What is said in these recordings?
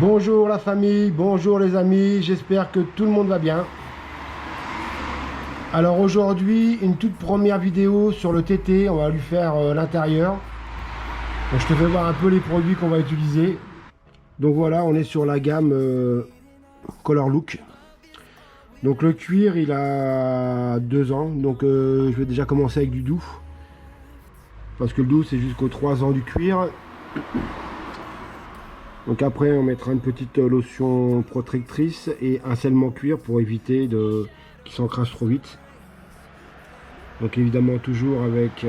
Bonjour la famille, bonjour les amis, j'espère que tout le monde va bien. Alors aujourd'hui, une toute première vidéo sur le TT, on va lui faire l'intérieur. Je te fais voir un peu les produits qu'on va utiliser. Donc voilà, on est sur la gamme Color Look. Donc le cuir, il a 2 ans, donc je vais déjà commencer avec du doux. Parce que le doux, c'est jusqu'aux 3 ans du cuir. Donc après on mettra une petite lotion protectrice et un scellement cuir pour éviter qu'il s'encrasse trop vite. Donc évidemment toujours avec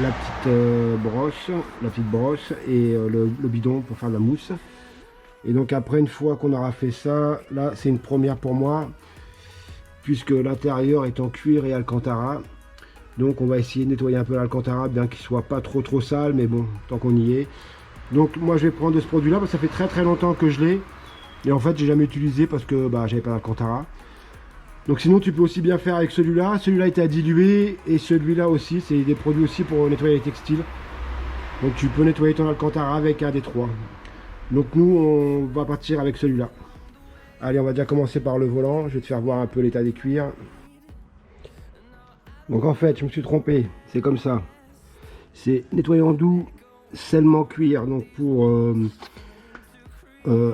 la petite brosse et le bidon pour faire de la mousse. Et donc après, une fois qu'on aura fait ça, là c'est une première pour moi puisque l'intérieur est en cuir et alcantara. Donc on va essayer de nettoyer un peu l'alcantara, bien qu'il soit pas trop sale, mais bon, tant qu'on y est. Donc moi je vais prendre de ce produit là parce que ça fait très longtemps que je l'ai et en fait j'ai jamais utilisé parce que j'avais pas d'alcantara. Donc sinon tu peux aussi bien faire avec celui-là est à diluer et celui-là aussi, c'est des produits aussi pour nettoyer les textiles. Donc tu peux nettoyer ton alcantara avec un des trois. Donc nous on va partir avec celui-là. Allez, on va déjà commencer par le volant, je vais te faire voir un peu l'état des cuirs. Donc en fait je me suis trompé, c'est comme ça. C'est nettoyant doux, scellement cuir, donc pour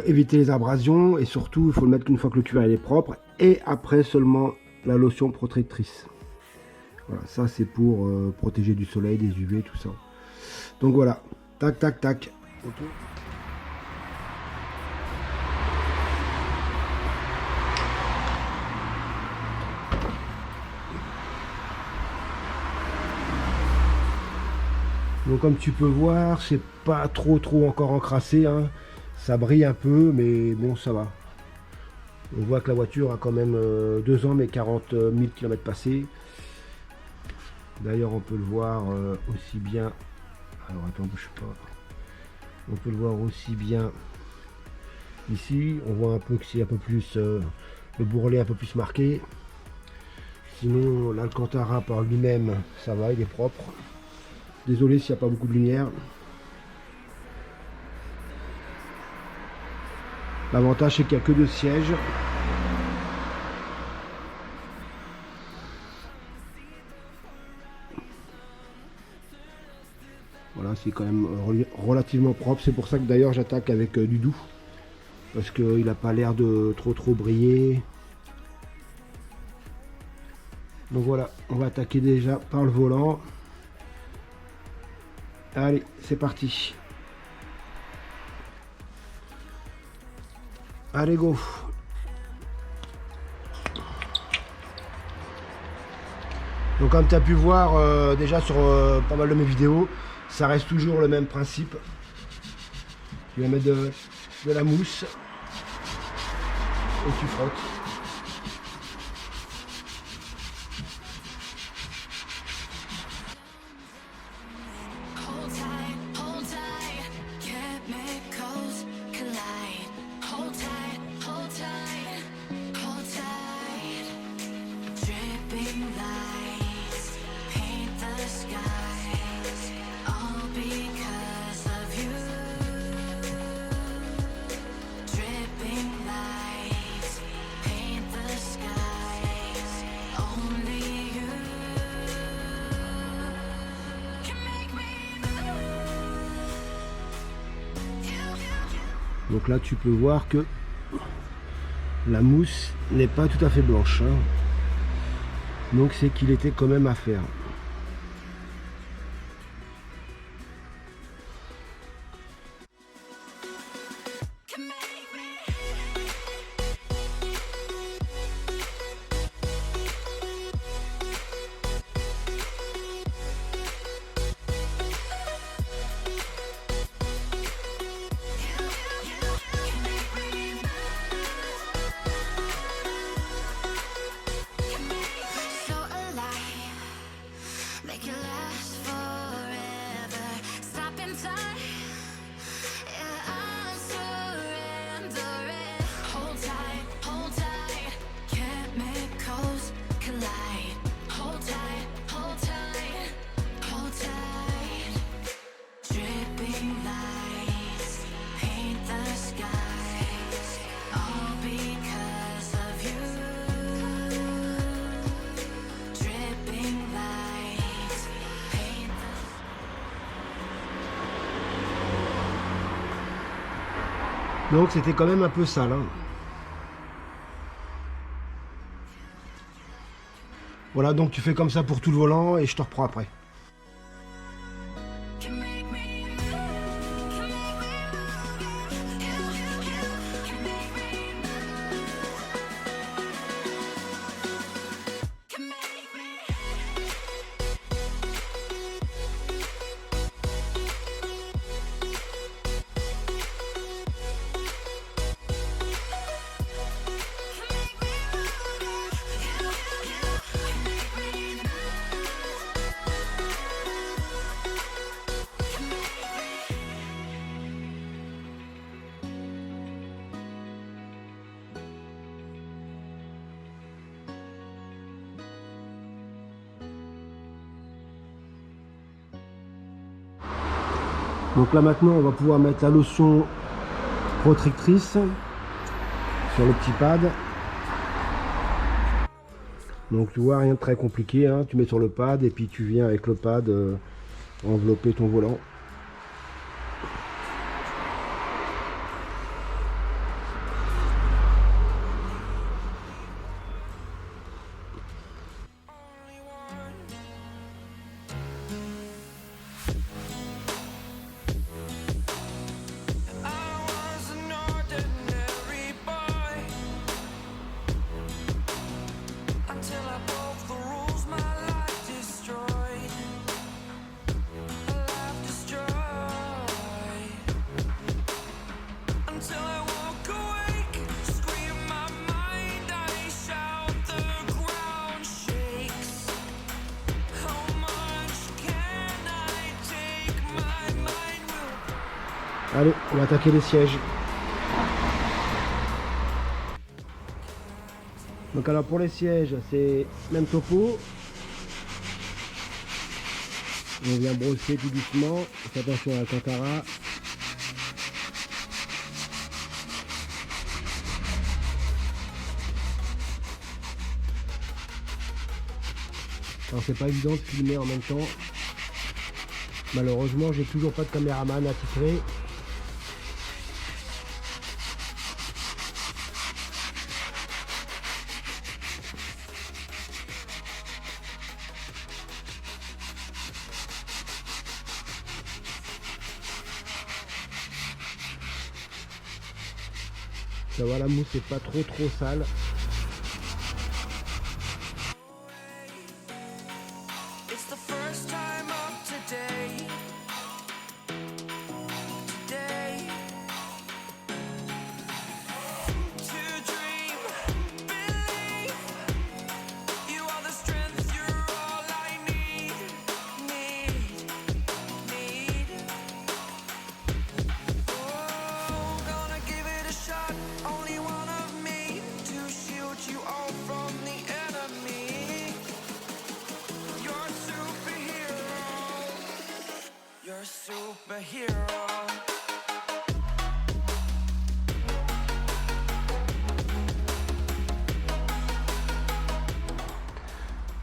éviter les abrasions, et surtout il faut le mettre qu'une fois que le cuir est propre, et après seulement la lotion protectrice. Voilà, ça c'est pour protéger du soleil, des UV, tout ça. Donc voilà, tac tac tac. Okay. Donc comme tu peux voir, c'est pas trop encore encrassé, hein. Ça brille un peu, mais bon, ça va. On voit que la voiture a quand même 2 ans, mais 40 000 km passés. D'ailleurs, on peut le voir aussi bien. Alors attends, bouge pas. On peut le voir aussi bien ici. On voit un peu que c'est un peu plus le bourrelet un peu plus marqué. Sinon, l'alcantara par lui-même, ça va, il est propre. Désolé s'il n'y a pas beaucoup de lumière. L'avantage c'est qu'il n'y a que 2 sièges. Voilà, c'est quand même relativement propre. C'est pour ça que d'ailleurs j'attaque avec du doux. Parce qu'il n'a pas l'air de trop briller. Donc voilà, on va attaquer déjà par le volant. Allez, c'est parti. Allez, go. Donc comme tu as pu voir déjà sur pas mal de mes vidéos, ça reste toujours le même principe. Tu vas mettre de la mousse et tu frottes. Donc là tu peux voir que la mousse n'est pas tout à fait blanche, hein. Donc c'est qu'il était quand même à faire. Donc c'était quand même un peu sale, hein. Voilà, donc tu fais comme ça pour tout le volant et je te reprends après. Donc là maintenant on va pouvoir mettre la lotion protectrice sur le petit pad. Donc tu vois, rien de très compliqué, hein. Tu mets sur le pad et puis tu viens avec le pad envelopper ton volant. Allez, on va attaquer les sièges. Donc alors pour les sièges, c'est même topo. On vient brosser tout doucement. Fais attention à la cantara. Alors c'est pas évident de filmer en même temps. Malheureusement, j'ai toujours pas de caméraman attitré. Ça va, la mousse est pas trop sale.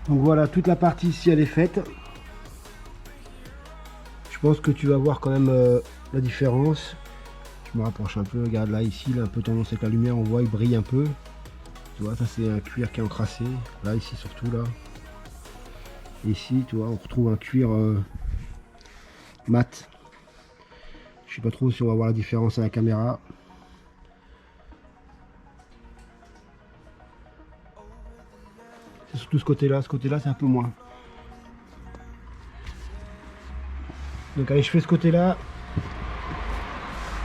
Donc voilà, toute la partie ici elle est faite. Je pense que tu vas voir quand même la différence. Je me rapproche un peu, regarde là, ici, là, un peu tendance avec la lumière, on voit il brille un peu. Tu vois, ça c'est un cuir qui est encrassé. Là, ici surtout, là. Ici, tu vois, on retrouve un cuir mat. Je sais pas trop si on va voir la différence à la caméra. C'est surtout ce côté-là c'est un peu moins. Donc allez, je fais ce côté-là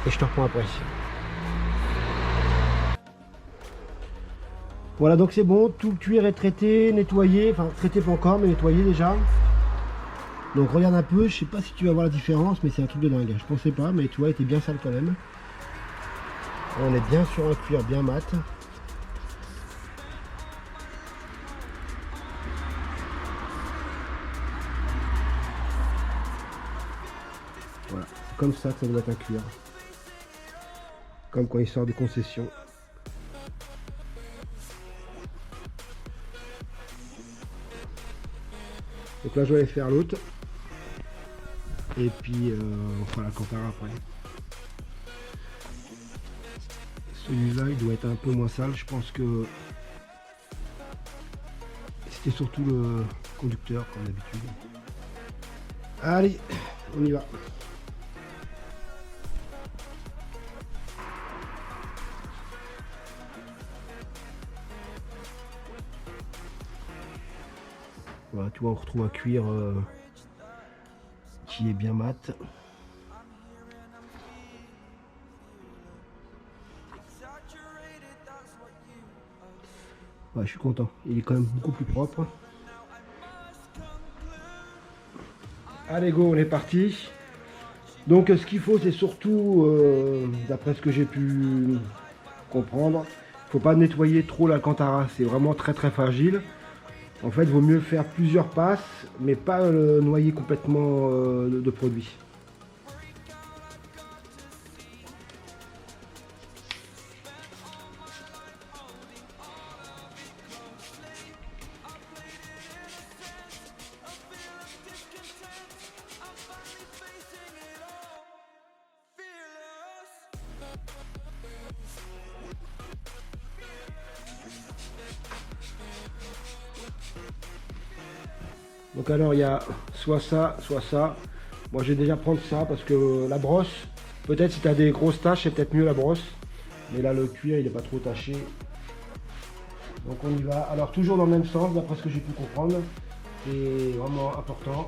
et je te reprends après. Voilà, donc c'est bon, tout le cuir est traité, nettoyé, enfin traité pas encore, mais nettoyé déjà. Donc regarde un peu, je sais pas si tu vas voir la différence, mais c'est un truc de dingue. Je pensais pas, mais tu vois, il était bien sale quand même. On est bien sur un cuir bien mat. Voilà, c'est comme ça que ça doit être un cuir. Comme quand il sort de concession. Donc là je vais aller faire l'autre. Et puis on fera la compare après. Celui-là, il doit être un peu moins sale. Je pense que c'était surtout le conducteur, comme d'habitude. Allez, on y va. Voilà, tu vois, on retrouve un cuir qui est bien mat. Ouais, je suis content. Il est quand même beaucoup plus propre. Allez, go, on est parti. Donc, ce qu'il faut, c'est surtout, d'après ce que j'ai pu comprendre, il ne faut pas nettoyer trop l'Alcantara. C'est vraiment très très fragile. En fait, il vaut mieux faire plusieurs passes, mais pas le noyer complètement de produit. Donc alors il y a soit ça, soit ça. Moi je vais déjà prendre ça parce que la brosse, peut-être si tu as des grosses taches, c'est peut-être mieux la brosse. Mais là le cuir il n'est pas trop taché. Donc on y va. Alors toujours dans le même sens d'après ce que j'ai pu comprendre. C'est vraiment important.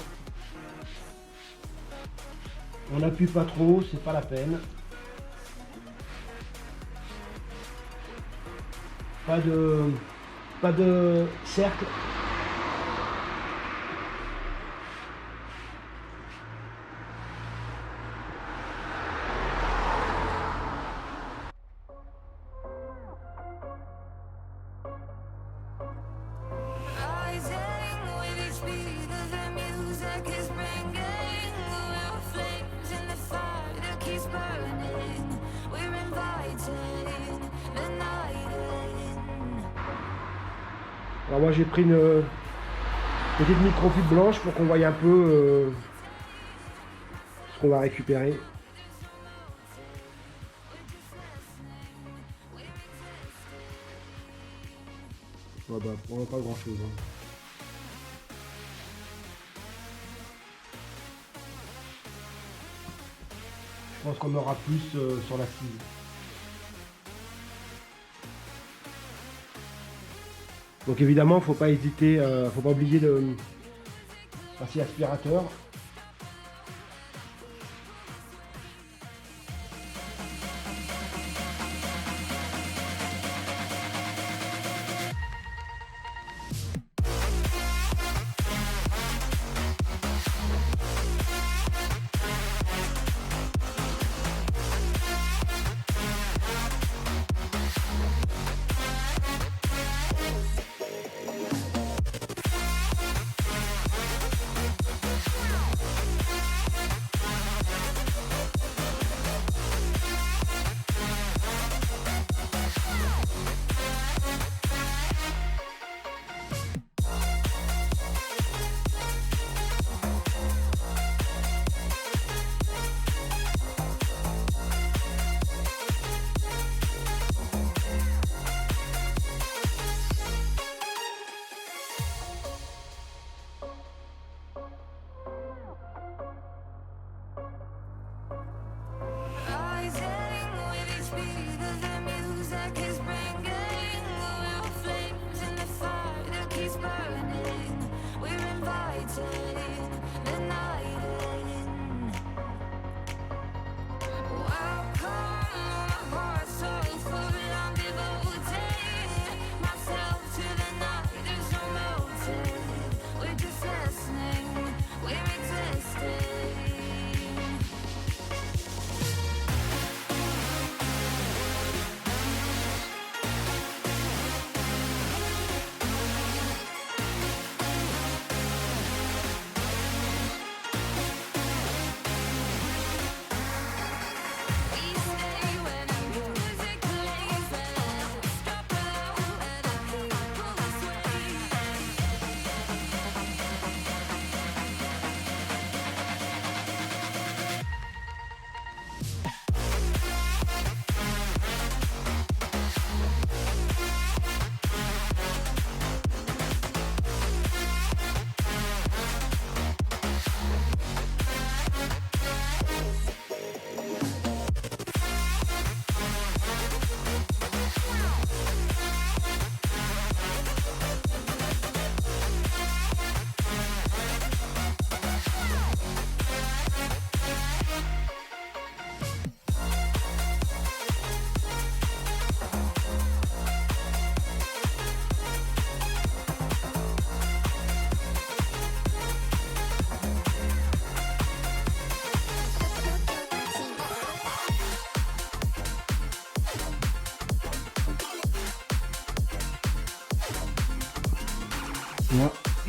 On n'appuie pas trop, c'est pas la peine. Pas de cercle. Alors moi j'ai pris une petite microfibre blanche pour qu'on voie un peu ce qu'on va récupérer. Ouais, bah, vraiment pas grand chose. Hein. Je pense qu'on aura plus sur la cible. Donc évidemment, faut pas hésiter, faut pas oublier le passer aspirateur.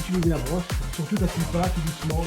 utiliser la brosse, surtout t'appuies pas, tout doucement.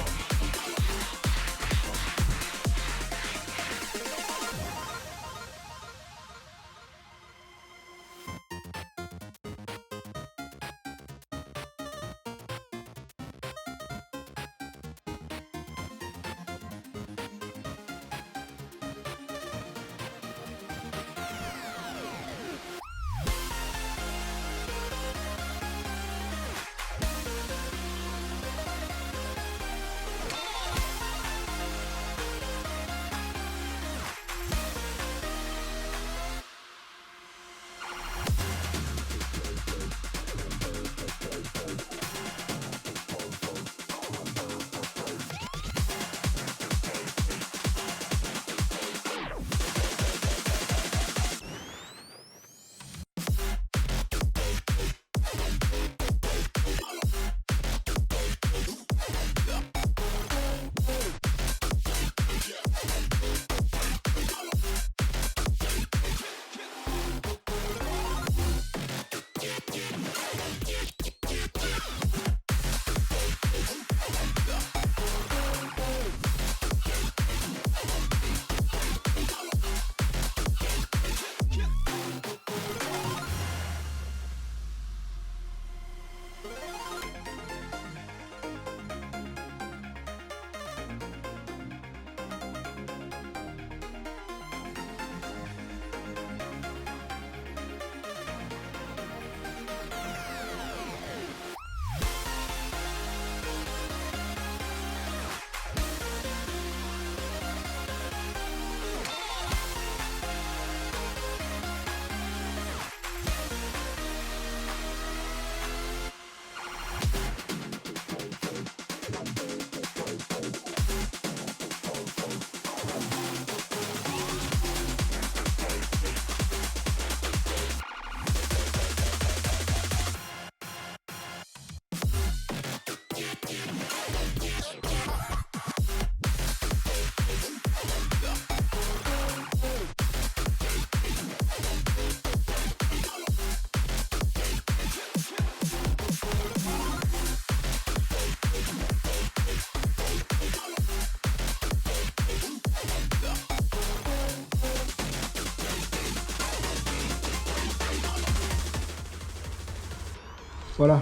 Voilà.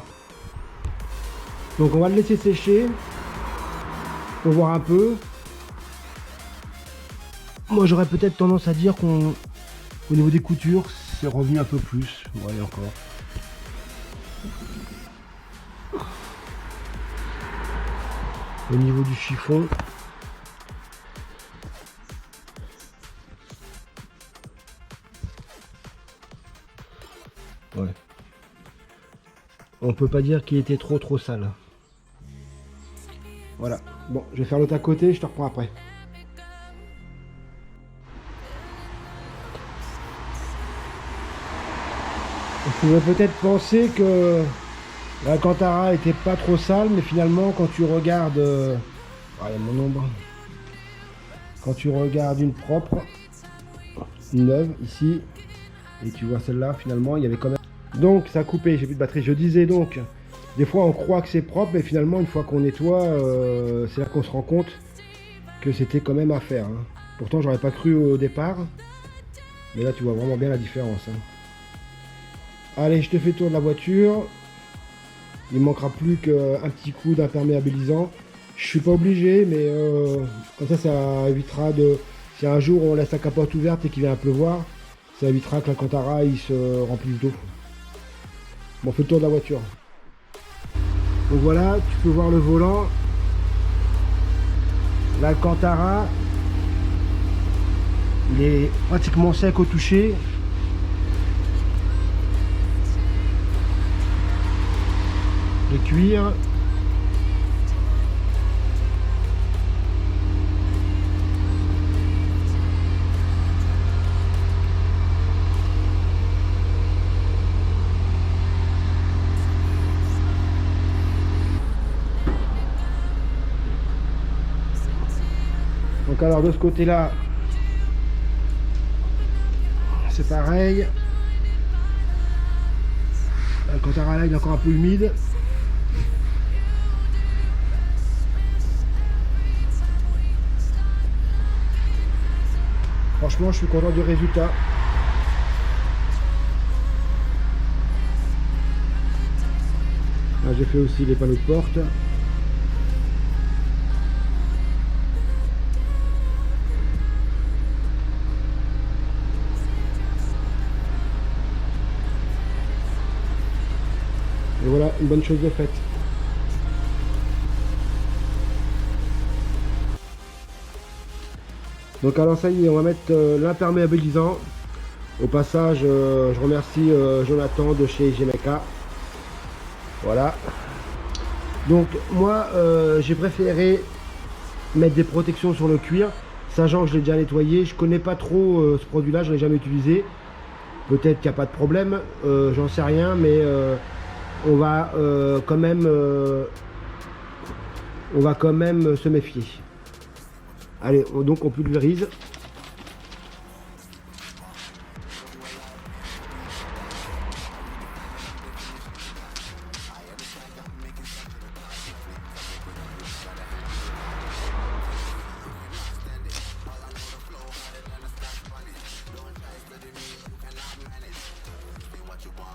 Donc on va le laisser sécher pour voir un peu. Moi j'aurais peut-être tendance à dire qu'au niveau des coutures, c'est revenu un peu plus. Ouais, encore. Au niveau du chiffon. Ouais. On peut pas dire qu'il était trop sale. Voilà. Bon, je vais faire l'autre à côté, je te reprends après. On pourrait peut-être penser que l'Alcantara était pas trop sale, mais finalement quand tu regardes... Ah, il y a mon ombre. Quand tu regardes une propre, une neuve ici, et tu vois celle-là, finalement il y avait quand même... Donc ça a coupé, j'ai plus de batterie. Je disais donc, des fois on croit que c'est propre, mais finalement une fois qu'on nettoie, c'est là qu'on se rend compte que c'était quand même à faire. Hein. Pourtant j'aurais pas cru au départ, mais là tu vois vraiment bien la différence. Hein. Allez, je te fais le tour de la voiture. Il ne manquera plus qu'un petit coup d'imperméabilisant. Je suis pas obligé, mais comme ça évitera de... Si un jour on laisse la capote ouverte et qu'il vient à pleuvoir, ça évitera que l'Alcantara il se remplisse d'eau. Bon, on fait le tour de la voiture. Donc voilà, tu peux voir le volant. L'Alcantara, il est pratiquement sec au toucher. Le cuir. Donc alors de ce côté-là, c'est pareil. L'Alcantara là, il est encore un peu humide. franchement, je suis content du résultat. Là, j'ai fait aussi les panneaux de porte. Et voilà, une bonne chose de faite. Donc alors ça y est, on va mettre l'imperméabilisant. Au passage, je remercie Jonathan de chez GMK. Voilà. Donc moi, j'ai préféré mettre des protections sur le cuir, sachant que je l'ai déjà nettoyé. Je connais pas trop ce produit-là, je l'ai jamais utilisé. Peut-être qu'il n'y a pas de problème, j'en sais rien, mais on va quand même se méfier. Allez, donc on pulvérise.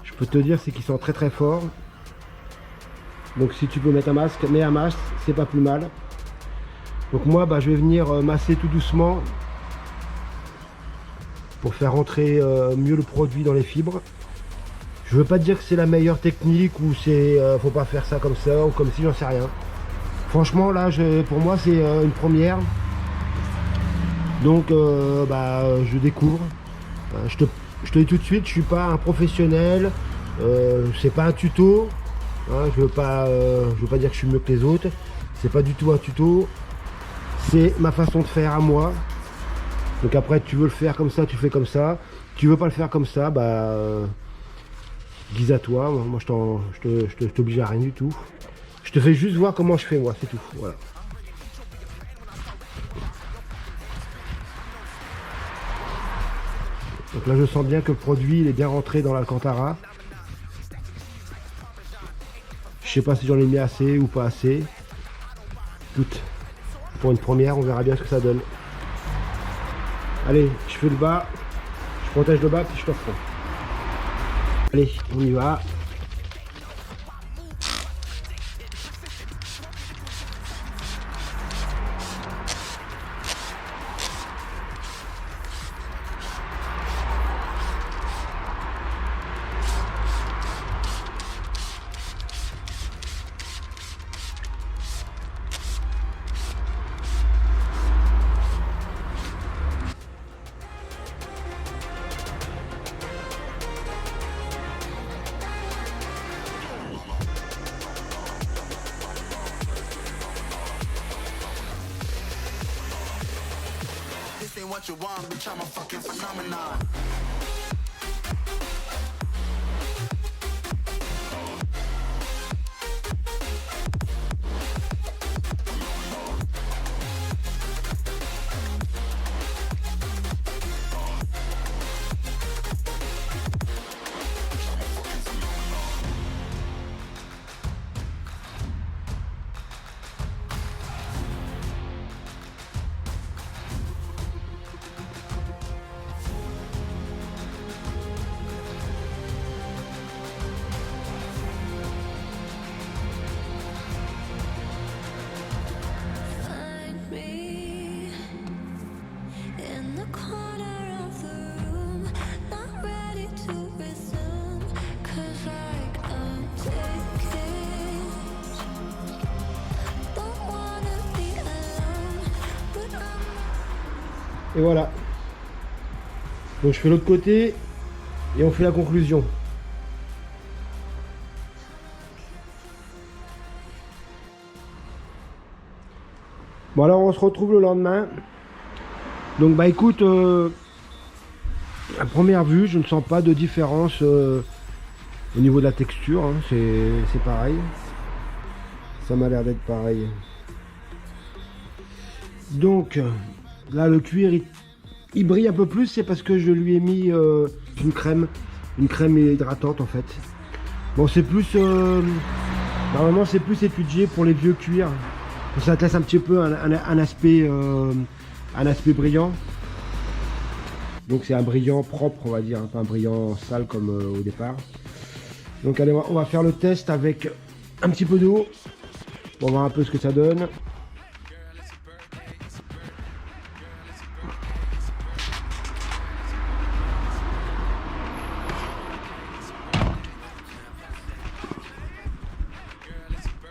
Je peux te dire, c'est qu'ils sont très très forts. Donc si tu peux mettre un masque, mets un masque, c'est pas plus mal. Donc moi, je vais venir masser tout doucement pour faire rentrer mieux le produit dans les fibres. Je veux pas te dire que c'est la meilleure technique ou c'est faut pas faire ça comme ça ou comme si, j'en sais rien. Franchement là, pour moi c'est une première. Donc je découvre. Je te dis tout de suite, je suis pas un professionnel. C'est pas un tuto. Hein, je veux pas dire que je suis mieux que les autres. C'est pas du tout un tuto. C'est ma façon de faire à moi. Donc après, tu veux le faire comme ça, tu fais comme ça. Tu veux pas le faire comme ça, guise à toi. Moi, je t'oblige à rien du tout. Je te fais juste voir comment je fais moi, c'est tout. Voilà. Donc là, je sens bien que le produit il est bien rentré dans l'Alcantara. Je sais pas si j'en ai mis assez ou pas assez. Écoute, pour une première, on verra bien ce que ça donne. Allez, je fais le bas, je protège le bas, puis je t'offre. Allez, on y va. What you want, bitch, I'm a fucking phenomenon. Et voilà. Donc je fais l'autre côté et on fait la conclusion. Bon alors on se retrouve le lendemain. Donc écoute, à première vue je ne sens pas de différence au niveau de la texture, hein. C'est pareil. Ça m'a l'air d'être pareil. Donc là le cuir il brille un peu plus, c'est parce que je lui ai mis une crème hydratante en fait. Bon c'est plus normalement c'est plus étudié pour les vieux cuirs. Ça te laisse un petit peu un aspect brillant. Donc c'est un brillant propre, on va dire, pas un brillant sale comme au départ. Donc allez, on va faire le test avec un petit peu d'eau pour voir un peu ce que ça donne.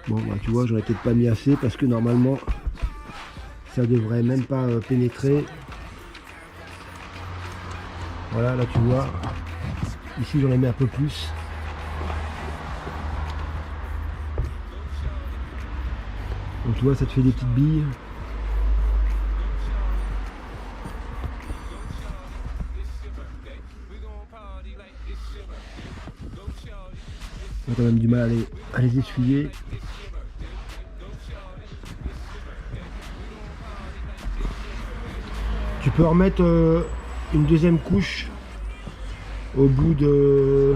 Bon, bah, tu vois, j'en ai peut-être pas mis assez parce que normalement ça devrait même pas pénétrer. Voilà, là tu vois, ici j'en ai mis un peu plus. Donc tu vois, ça te fait des petites billes. On a quand même du mal à les essuyer. Tu peux remettre une deuxième couche au bout de...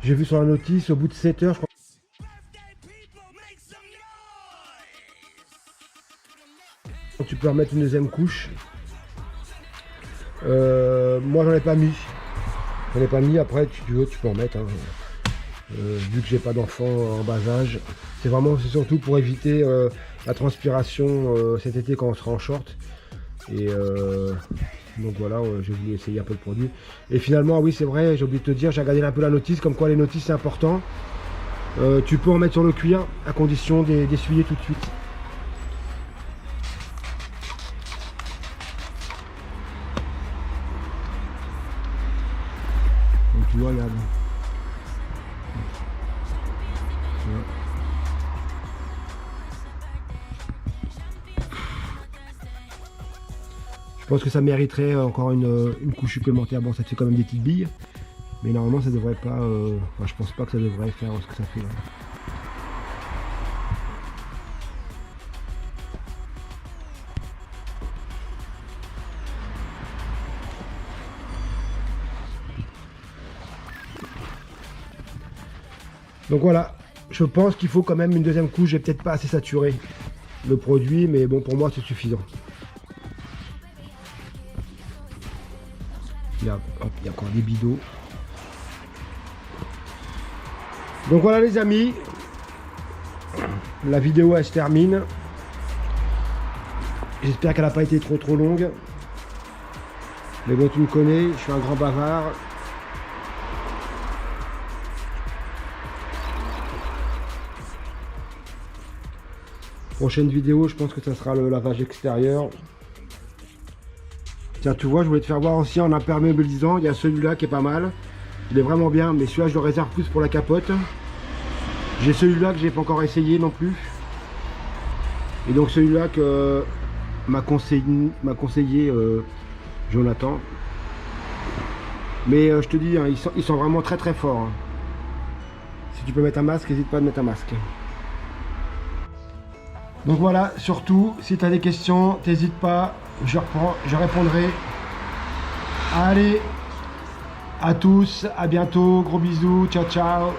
J'ai vu sur la notice, au bout de 7 heures, je crois. Tu peux remettre une deuxième couche. Moi j'en ai pas mis. Après tu veux, tu peux en mettre. Hein. Vu que j'ai pas d'enfant en bas âge. C'est surtout pour éviter la transpiration cet été quand on sera en short. Et donc voilà, j'ai voulu essayer un peu le produit. Et finalement, oui c'est vrai, j'ai oublié de te dire, j'ai regardé un peu la notice, comme quoi les notices c'est important. Tu peux en mettre sur le cuir à condition d'essuyer tout de suite. Donc tu vois, regarde. Je pense que ça mériterait encore une couche supplémentaire. Bon, ça te fait quand même des petites billes, mais normalement ça devrait pas. Enfin, je pense pas que ça devrait faire ce que ça fait là. Donc voilà, je pense qu'il faut quand même une deuxième couche. J'ai peut-être pas assez saturé le produit, mais bon, pour moi c'est suffisant. Il y a encore des bidons. Donc voilà les amis, la vidéo elle se termine. J'espère qu'elle n'a pas été trop longue. Mais bon, tu me connais, je suis un grand bavard. Prochaine vidéo, je pense que ça sera le lavage extérieur. Tiens, tu vois, je voulais te faire voir aussi en imperméabilisant. Il y a celui-là qui est pas mal. Il est vraiment bien, mais celui-là, je le réserve plus pour la capote. J'ai celui-là que j'ai pas encore essayé non plus. Et donc celui-là que m'a conseillé Jonathan. Mais je te dis, hein, ils sont vraiment très forts. Hein. Si tu peux mettre un masque, n'hésite pas à mettre un masque. Donc voilà, surtout, si tu as des questions, n'hésite pas, je répondrai. Allez, à tous, à bientôt, gros bisous, ciao ciao.